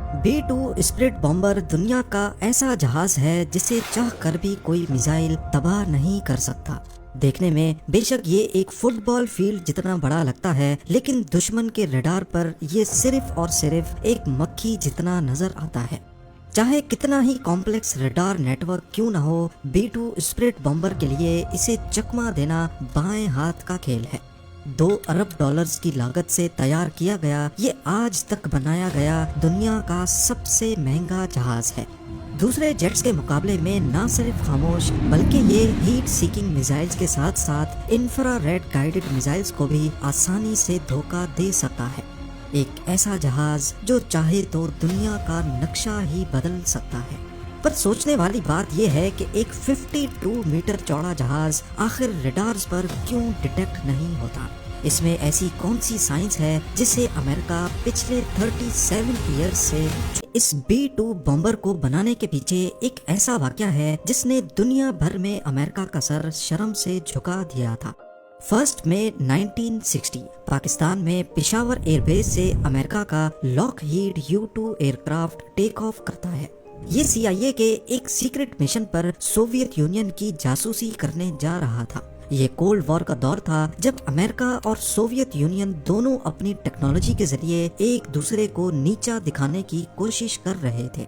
B-2 spirit بمبر دنیا کا ایسا جہاز ہے جسے چاہ کر بھی کوئی میزائل تباہ نہیں کر سکتا۔ دیکھنے میں بے شک یہ ایک فٹ بال فیلڈ جتنا بڑا لگتا ہے، لیکن دشمن کے ریڈار پر یہ صرف اور صرف ایک مکھی جتنا نظر آتا ہے۔ چاہے کتنا ہی کمپلیکس ریڈار نیٹ ورک کیوں نہ ہو، B-2 اسپرٹ بمبر کے لیے اسے چکما دینا بائیں ہاتھ کا کھیل ہے۔ $2 ارب کی لاگت سے تیار کیا گیا یہ آج تک بنایا گیا دنیا کا سب سے مہنگا جہاز ہے۔ دوسرے جیٹس کے مقابلے میں نہ صرف خاموش بلکہ یہ ہیٹ سیکنگ میزائلز کے ساتھ ساتھ انفرا ریڈ گائیڈڈ میزائلز کو بھی آسانی سے دھوکہ دے سکتا ہے۔ ایک ایسا جہاز جو چاہے تو دنیا کا نقشہ ہی بدل سکتا ہے۔ پر سوچنے والی بات یہ ہے کہ ایک 52 میٹر چوڑا جہاز آخر ریڈارز پر کیوں ڈیٹیکٹ نہیں ہوتا؟ اس میں ایسی کون سی سائنس ہے جسے امریکہ پچھلے 37 ایئرز سے اس B-2 بمبر کو بنانے کے پیچھے ایک ایسا واقعہ ہے جس نے دنیا بھر میں امریکہ کا سر شرم سے جھکا دیا تھا۔ 1 مئی 1960 پاکستان میں پشاور ایئر بیس سے امریکہ کا Lockheed U-2 aircraft take off کرتا ہے۔ یہ CIA کے ایک سیکرٹ مشن پر سوویت یونین کی جاسوسی کرنے جا رہا تھا۔ یہ کولڈ وار کا دور تھا جب امریکہ اور سوویت یونین دونوں اپنی ٹیکنالوجی کے ذریعے ایک دوسرے کو نیچا دکھانے کی کوشش کر رہے تھے۔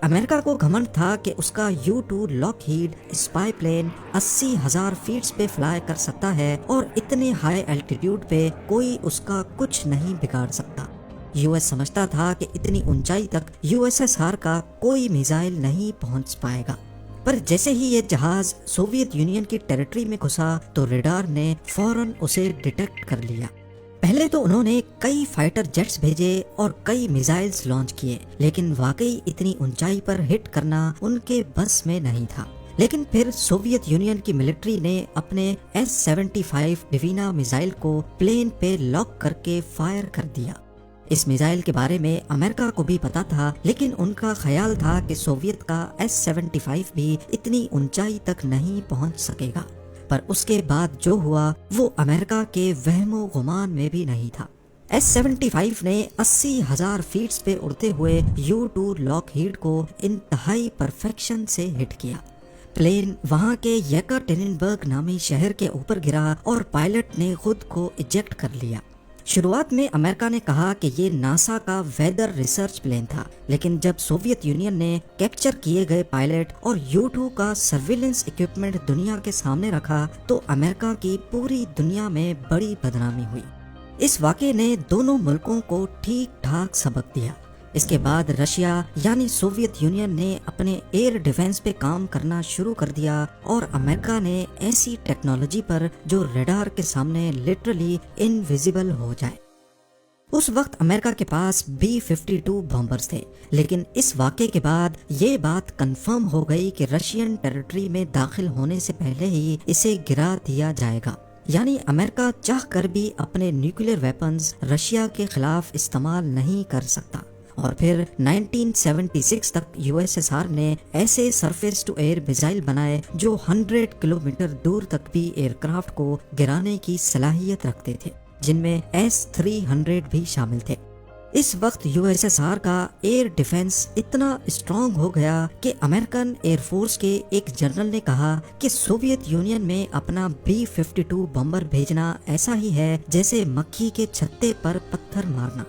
امریکہ کو گھمنڈ تھا کہ اس کا U-2 Lockheed spy plane 80,000 feets پہ فلائی کر سکتا ہے اور اتنے ہائی الٹیٹیوڈ پہ کوئی اس کا کچھ نہیں بگاڑ سکتا۔ US سمجھتا تھا کہ اتنی اونچائی تک USSR کا کوئی میزائل نہیں پہنچ پائے گا۔ پر جیسے ہی یہ جہاز سوویت یونین کی ٹیریٹری میں گھسا تو ریڈار نے فوراً اسے ڈیٹیکٹ کر لیا۔ پہلے تو انہوں نے کئی فائٹر جیٹس بھیجے اور کئی میزائلز لانچ کیے، لیکن واقعی اتنی اونچائی پر ہٹ کرنا ان کے بس میں نہیں تھا۔ لیکن پھر سوویت یونین کی ملٹری نے اپنے S-75 ڈیوینا میزائل کو پلین پہ لاک کر کے فائر کر دیا۔ اس میزائل کے بارے میں امریکہ کو بھی پتا تھا، لیکن ان کا خیال تھا کہ سوویت کا S-75 بھی اتنی اونچائی تک نہیں پہنچ سکے گا۔ پر اس کے بعد جو ہوا وہ امریکہ کے وہم و گمان میں بھی نہیں تھا۔ S-75 نے 80,000 فیٹس پہ اڑتے ہوئے U-2 لاک ہیڈ کو انتہائی پرفیکشن سے ہٹ کیا۔ پلین وہاں کے یکاٹرینبرگ نامی شہر کے اوپر گرا اور پائلٹ نے خود کو ایجیکٹ کر لیا۔ شروعات میں امریکہ نے کہا کہ یہ ناسا کا ویدر ریسرچ پلین تھا، لیکن جب سوویت یونین نے کیپچر کیے گئے پائلٹ اور U-2 کا سرویلنس ایکوپمنٹ دنیا کے سامنے رکھا تو امریکہ کی پوری دنیا میں بڑی بدنامی ہوئی۔ اس واقعے نے دونوں ملکوں کو ٹھیک ٹھاک سبق دیا۔ اس کے بعد رشیا یعنی سوویت یونین نے اپنے ایئر ڈیفنس پہ کام کرنا شروع کر دیا اور امریکہ نے ایسی ٹیکنالوجی پر جو ریڈار کے سامنے لٹرلی انویزیبل ہو جائے۔ اس وقت امریکہ کے پاس B-52 بمبرز تھے، لیکن اس واقعے کے بعد یہ بات کنفرم ہو گئی کہ رشین ٹیریٹری میں داخل ہونے سے پہلے ہی اسے گرا دیا جائے گا۔ یعنی امریکہ چاہ کر بھی اپنے نیوکلیئر ویپنز رشیا کے خلاف استعمال نہیں کر سکتا۔ اور پھر 1976 تک USSR نے ایسے سرفیس ٹو ایئر میزائل بنائے جو 100 کلومیٹر دور تک بھی ایئر کرافٹ کو گرانے کی صلاحیت رکھتے تھے، جن میں S-300 بھی شامل تھے۔ اس وقت USSR کا ایئر ڈیفنس اتنا اسٹرانگ ہو گیا کہ امریکن ایئر فورس کے ایک جنرل نے کہا کہ سوویت یونین میں اپنا B-52 بمبر بھیجنا ایسا ہی ہے جیسے مکھی کے چھتے پر پتھر مارنا۔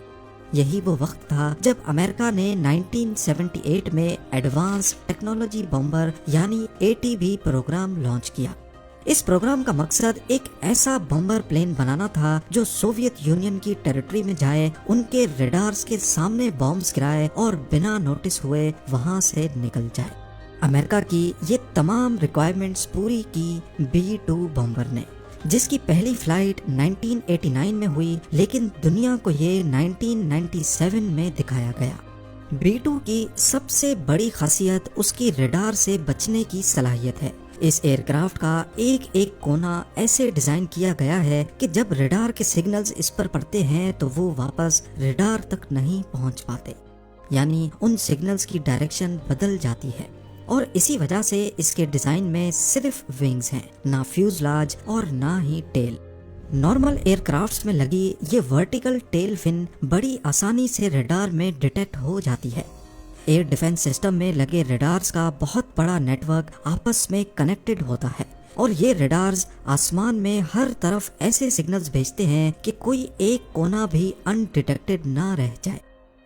یہی وہ وقت تھا جب امریکہ نے 1978 میں ایڈوانس ٹیکنالوجی بمبر یعنی ATB پروگرام لانچ کیا۔ اس پروگرام کا مقصد ایک ایسا بمبر پلین بنانا تھا جو سوویت یونین کی ٹیریٹری میں جائے، ان کے ریڈارز کے سامنے بامبز گرائے اور بنا نوٹس ہوئے وہاں سے نکل جائے۔ امریکہ کی یہ تمام ریکوائرمنٹس پوری کی B-2 بمبر نے، جس کی پہلی فلائٹ 1989 میں ہوئی، لیکن دنیا کو یہ 1997 میں دکھایا گیا۔ B-2 کی سب سے بڑی خاصیت اس کی ریڈار سے بچنے کی صلاحیت ہے۔ اس ایئر کرافٹ کا ایک ایک کونا ایسے ڈیزائن کیا گیا ہے کہ جب ریڈار کے سگنلز اس پر پڑتے ہیں تو وہ واپس ریڈار تک نہیں پہنچ پاتے، یعنی ان سگنلز کی ڈائریکشن بدل جاتی ہے۔ اور اسی وجہ سے اس کے ڈیزائن میں صرف ونگز ہیں، نہ فیوزلاج اور نہ ہی ٹیل۔ नॉर्मल एयरक्राफ्ट्स में लगी ये वर्टिकल टेल फिन बड़ी आसानी से रडार में डिटेक्ट हो जाती है। एयर डिफेंस सिस्टम में लगे रडार्स का बहुत बड़ा नेटवर्क आपस में कनेक्टेड होता है और ये रडार्स आसमान में हर तरफ ऐसे सिग्नल्स भेजते हैं कि कोई एक कोना भी अनडिटेक्टेड ना रह जाए।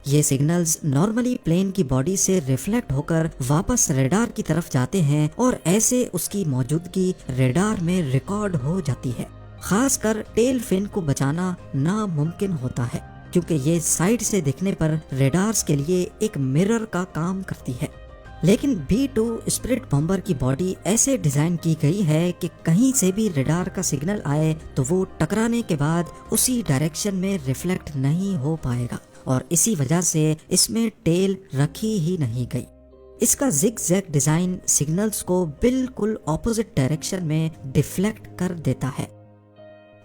ये सिग्नल्स नॉर्मली प्लेन की बॉडी से रिफ्लेक्ट होकर वापस रडार की तरफ जाते हैं और ऐसे उसकी मौजूदगी रडार में रिकॉर्ड हो जाती है। खासकर टेल फिन को बचाना नामुमकिन होता है क्योंकि ये साइड से दिखने पर रडार्स के लिए एक मिरर का काम करती है। लेकिन B-2 स्पिरिट बॉम्बर की बॉडी ऐसे डिजाइन की गई है कि कहीं से भी रडार का सिग्नल आए तो वो टकराने के बाद उसी डायरेक्शन में रिफ्लेक्ट नहीं हो पाएगा और इसी वजह से इसमें टेल रखी ही नहीं गई। इसका जिग-जैग डिजाइन सिग्नल्स को बिल्कुल ऑपोजिट डायरेक्शन में डिफ्लेक्ट कर देता है।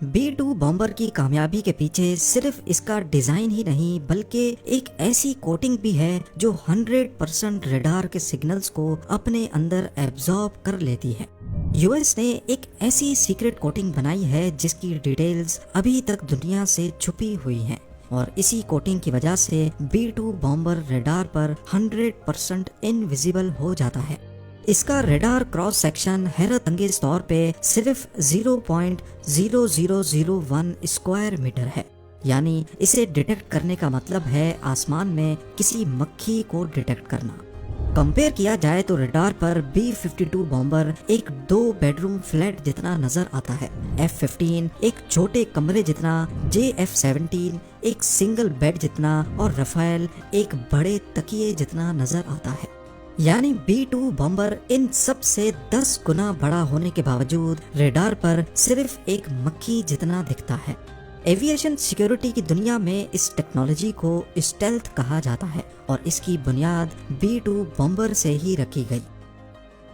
B-2 बॉम्बर की कामयाबी के पीछे सिर्फ इसका डिजाइन ही नहीं बल्कि एक ऐसी कोटिंग भी है जो 100% रडार के सिग्नल्स को अपने अंदर एब्जॉर्ब कर लेती है। यूएस ने एक ऐसी सीक्रेट कोटिंग बनाई है जिसकी डिटेल्स अभी तक दुनिया से छुपी हुई हैं और इसी कोटिंग की वजह से B-2 बॉम्बर रडार पर 100% इनविजिबल हो जाता है। इसका रडार क्रॉस सेक्शन हैरत अंगेज तौर पे सिर्फ 0.0001 स्क्वायर मीटर है, यानी इसे डिटेक्ट करने का मतलब है आसमान में किसी मक्खी को डिटेक्ट करना। कंपेयर किया जाए तो रडार पर B-52 बॉम्बर एक 2 बेडरूम फ्लैट जितना नजर आता है, F-15 एक छोटे कमरे जितना, JF-17 एक सिंगल बेड जितना और रफाएल एक बड़े तकिए जितना नजर आता है। यानी B-2 बॉम्बर इन सब से 10 गुना बड़ा होने के बावजूद रडार पर सिर्फ एक मक्खी जितना दिखता है। एविएशन सिक्योरिटी की दुनिया में इस टेक्नोलॉजी को स्टेल्थ कहा जाता है और इसकी बुनियाद B-2 बॉम्बर से ही रखी गई।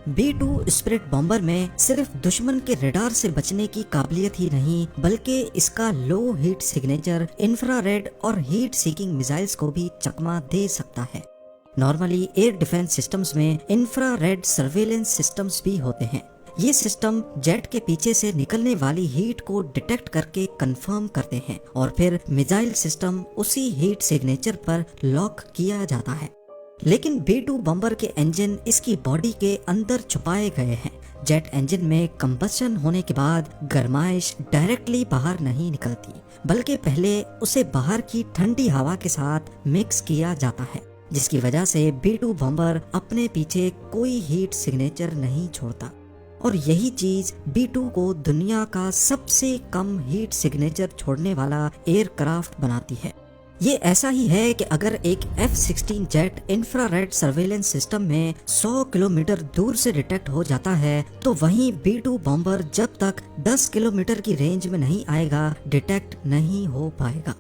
B-2 स्पिरिट बॉम्बर में सिर्फ दुश्मन के रडार से बचने की काबिलियत ही नहीं बल्कि इसका लो हीट सिग्नेचर इंफ्रारेड और हीट सीकिंग मिसाइल्स को भी चकमा दे सकता है। नॉर्मली एयर डिफेंस सिस्टम्स में इंफ्रारेड सर्वेलेंस सिस्टम्स भी होते हैं। ये सिस्टम जेट के पीछे से निकलने वाली हीट को डिटेक्ट करके कंफर्म करते हैं और फिर मिसाइल सिस्टम उसी हीट सिग्नेचर पर लॉक किया जाता है। लेकिन B-2 बॉम्बर के इंजन इसकी बॉडी के अंदर छुपाए गए हैं। जेट इंजन में कंबशन होने के बाद गर्माइश डायरेक्टली बाहर नहीं निकलती बल्कि पहले उसे बाहर की ठंडी हवा के साथ मिक्स किया जाता है, जिसकी वजह से B-2 बॉम्बर अपने पीछे कोई हीट सिग्नेचर नहीं छोड़ता और यही चीज B-2 को दुनिया का सबसे कम हीट सिग्नेचर छोड़ने वाला एयरक्राफ्ट बनाती है। ये ऐसा ही है कि अगर एक F-16 jet infrared surveillance system में 100 किलोमीटर दूर से डिटेक्ट हो जाता है तो वहीं B-2 बॉम्बर जब तक 10 किलोमीटर की रेंज में नहीं आएगा डिटेक्ट नहीं हो पाएगा।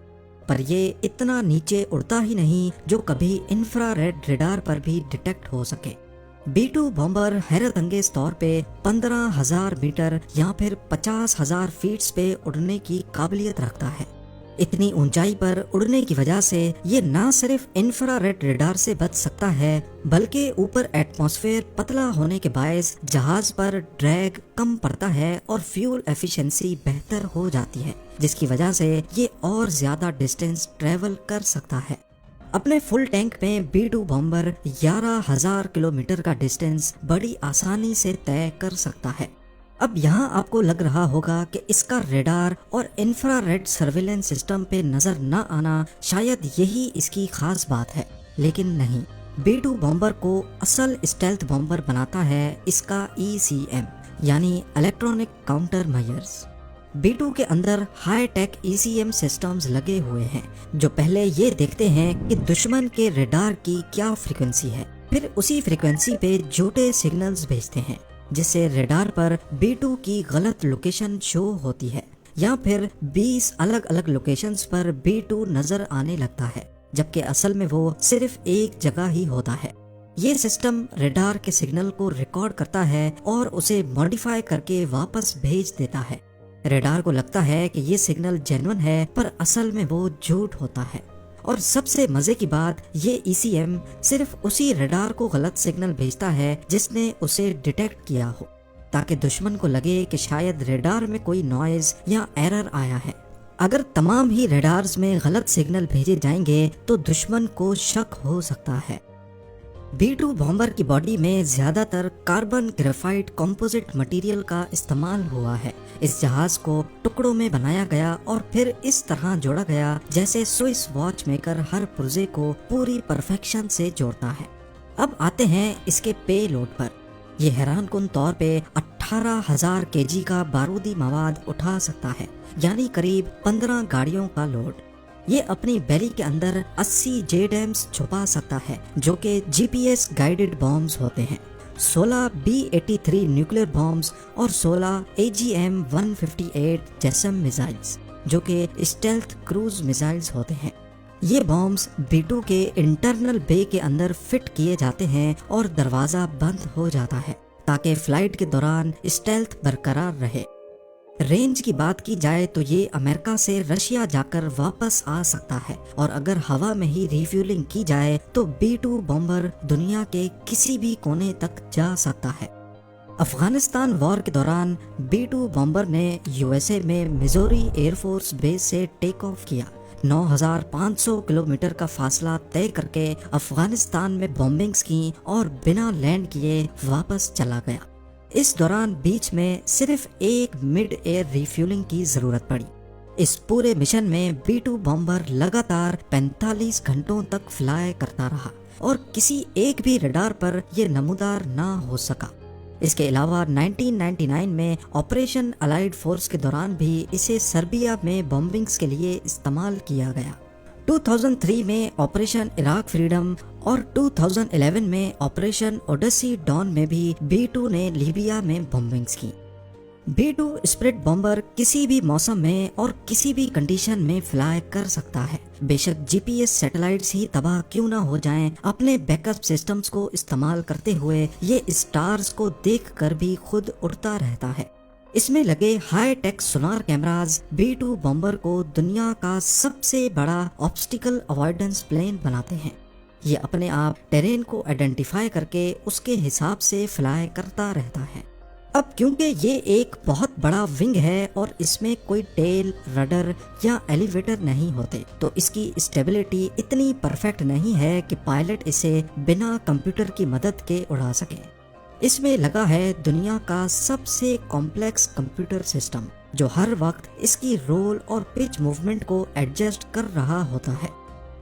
पर ये इतना नीचे उड़ता ही नहीं जो कभी इंफ्रारेड रडार पर भी डिटेक्ट हो सके। B-2 बॉम्बर हैरत अंगेज तौर पे 15,000 मीटर या फिर 50,000 फीट पे उड़ने की काबिलियत रखता है। इतनी ऊंचाई पर उड़ने की वजह से ये न सिर्फ इंफ्रारेड रडार से बच सकता है बल्कि ऊपर एटमॉस्फेयर पतला होने के बायस जहाज पर ड्रैग कम पड़ता है और फ्यूल एफिशिएंसी बेहतर हो जाती है, जिसकी वजह से ये और ज्यादा डिस्टेंस ट्रेवल कर सकता है। अपने फुल टैंक में B-2 बॉम्बर 11,000 किलोमीटर का डिस्टेंस बड़ी आसानी से तय कर सकता है। अब यहाँ आपको लग रहा होगा कि इसका रडार और इंफ्रारेड सर्वेलेंस सिस्टम पे नजर न आना शायद यही इसकी खास बात है, लेकिन नहीं। B-2 बॉम्बर को असल स्टेल्थ बॉम्बर बनाता है इसका ECM यानी इलेक्ट्रॉनिक काउंटर मेजर्स। B-2 के अंदर हाई टेक ECM सिस्टम्स लगे हुए हैं जो पहले ये देखते हैं कि दुश्मन के रडार की क्या फ्रीक्वेंसी है, फिर उसी फ्रीक्वेंसी पे झूठे सिग्नल्स भेजते हैं जिससे रडार पर B-2 की गलत लोकेशन शो होती है या फिर 20 अलग अलग लोकेशंस पर B-2 नजर आने लगता है, जबकि असल में वो सिर्फ एक जगह ही होता है। ये सिस्टम रडार के सिग्नल को रिकॉर्ड करता है और उसे मॉडिफाई करके वापस भेज देता है। रडार को लगता है कि ये सिग्नल जेन्युइन है पर असल में वो झूठ होता है। और सबसे मजे की बात, ये ECM सिर्फ उसी रडार को गलत सिग्नल भेजता है जिसने उसे डिटेक्ट किया हो। ताकि दुश्मन को लगे कि शायद रेडार में कोई नॉइज या एरर आया है। अगर तमाम ही रेडार्स में गलत सिग्नल भेजे जाएंगे तो दुश्मन को शक हो सकता है। B-2 बॉम्बर की बॉडी में ज्यादातर कार्बन ग्रेफाइट कंपोजिट मटेरियल का इस्तेमाल हुआ है। इस जहाज को टुकड़ों में बनाया गया और फिर इस तरह जोड़ा गया जैसे स्विस वॉच मेकर हर पुर्जे को पूरी परफेक्शन से जोड़ता है। अब आते हैं इसके पे लोड पर। ये हैरानकुन तौर पे 18,000 केजी का बारूदी मवाद उठा सकता है, यानी करीब 15 गाड़ियों का लोड। ये अपनी बैली के अंदर 80 JDAMs छुपा सकता है, जो कि GPS गाइडेड बॉम्ब्स होते हैं, 16 B-83 न्यूक्लियर बॉम्ब्स और 16 AGM-158 जैसम मिसाइल्स, जो कि स्टेल्थ क्रूज मिसाइल्स होते हैं। ये बॉम्ब्स B-2 के इंटरनल बे के अंदर फिट किए जाते हैं और दरवाजा बंद हो जाता है ताकि फ्लाइट के दौरान स्टेल्थ बरकरार रहे। रेंज की बात की जाए तो ये अमेरिका से रशिया जाकर वापस आ सकता है और अगर हवा में ही रिफ्यूलिंग की जाए तो B-2 बॉम्बर दुनिया के किसी भी कोने तक जा सकता है। अफगानिस्तान वॉर के दौरान B-2 बॉम्बर ने USA में मिजोरी एयरफोर्स बेस से टेक ऑफ किया। 9,500 किलोमीटर का फासला तय करके अफगानिस्तान में बॉम्बिंग्स की और बिना लैंड किए वापस चला गया। इस दौरान बीच में सिर्फ एक मिड एयर रिफ्यूलिंग की जरूरत पड़ी। इस पूरे मिशन में B-2 बॉम्बर लगातार 45 घंटों तक फ्लाई करता रहा और किसी एक भी रडार पर यह नमूदार ना हो सका। इसके अलावा 1999 में ऑपरेशन अलाइड फोर्स के दौरान भी इसे सर्बिया में बॉम्बिंग्स के लिए इस्तेमाल किया गया। 2003 में ऑपरेशन इराक फ्रीडम और 2011 में ऑपरेशन ओडेसी डॉन में भी B-2 ने लीबिया में बॉम्बिंग्स की। B-2 स्प्रिट बॉम्बर किसी भी मौसम में और किसी भी कंडीशन में फ्लाई कर सकता है। बेशक GPS सैटेलाइट्स ही तबाह क्यों ना हो जाएं, अपने बैकअप सिस्टम्स को इस्तेमाल करते हुए ये स्टार्स को देखकर भी खुद उड़ता रहता है। इसमें लगे हाई टेक सोनार कैमराज B-2 बॉम्बर को दुनिया का सबसे बड़ा ऑब्स्टिकल अवॉइडेंस प्लेन बनाते हैं। ये अपने आप टेरेन को आइडेंटिफाई करके उसके हिसाब से फ्लाई करता रहता है। अब क्योंकि ये एक बहुत बड़ा विंग है और इसमें कोई टेल, रडर या एलिवेटर नहीं होते, तो इसकी स्टेबिलिटी इतनी परफेक्ट नहीं है कि पायलट इसे बिना कंप्यूटर की मदद के उड़ा सके। इसमें लगा है दुनिया का सबसे कॉम्प्लेक्स कंप्यूटर सिस्टम, जो हर वक्त इसकी रोल और पिच मूवमेंट को एडजस्ट कर रहा होता है।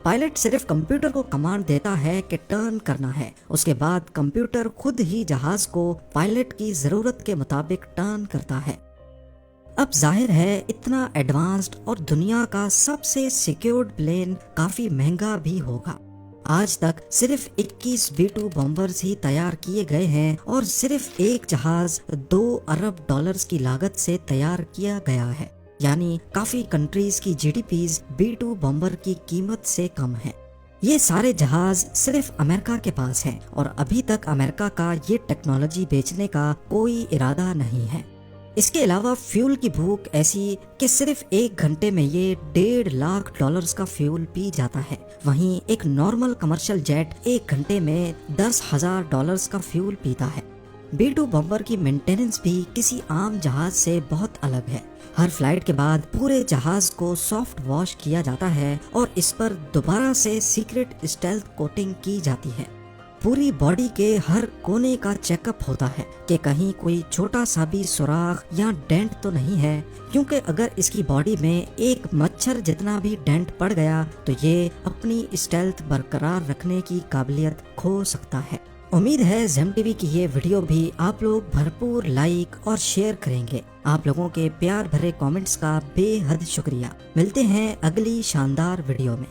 पायलट सिर्फ कंप्यूटर को कमांड देता है कि टर्न करना है, उसके बाद कंप्यूटर खुद ही जहाज को पायलट की जरूरत के मुताबिक टर्न करता है। अब जाहिर है इतना एडवांस्ड और दुनिया का सबसे सिक्योर्ड प्लेन काफी महंगा भी होगा। आज तक सिर्फ 21 B-2 बॉम्बर्स ही तैयार किए गए हैं और सिर्फ एक जहाज $2 अरब की लागत से तैयार किया गया है, यानी काफी कंट्रीज की GDPs B-2 बॉम्बर की कीमत से कम है। ये सारे जहाज सिर्फ अमेरिका के पास हैं और अभी तक अमेरिका का ये टेक्नोलॉजी बेचने का कोई इरादा नहीं है। इसके अलावा फ्यूल की भूख ऐसी कि सिर्फ 1 घंटे में ये $1.5 लाख का फ्यूल पी जाता है। वहीं एक नॉर्मल कमर्शियल जेट 1 घंटे में $10,000 का फ्यूल पीता है। B-2 बॉम्बर की मेंटेनेंस भी किसी आम जहाज से बहुत अलग है। हर फ्लाइट के बाद पूरे जहाज को सॉफ्ट वॉश किया जाता है और इस पर दोबारा से सीक्रेट स्टेल्थ कोटिंग की जाती है। पूरी बॉडी के हर कोने का चेकअप होता है कि कहीं कोई छोटा सा भी सुराख या डेंट तो नहीं है, क्योंकि अगर इसकी बॉडी में एक मच्छर जितना भी डेंट पड़ गया तो ये अपनी स्टेल्थ बरकरार रखने की काबिलियत खो सकता है। उम्मीद है ज़ेम टीवी की ये वीडियो भी आप लोग भरपूर लाइक और शेयर करेंगे। आप लोगों के प्यार भरे कमेंट्स का बेहद शुक्रिया। मिलते हैं अगली शानदार वीडियो में।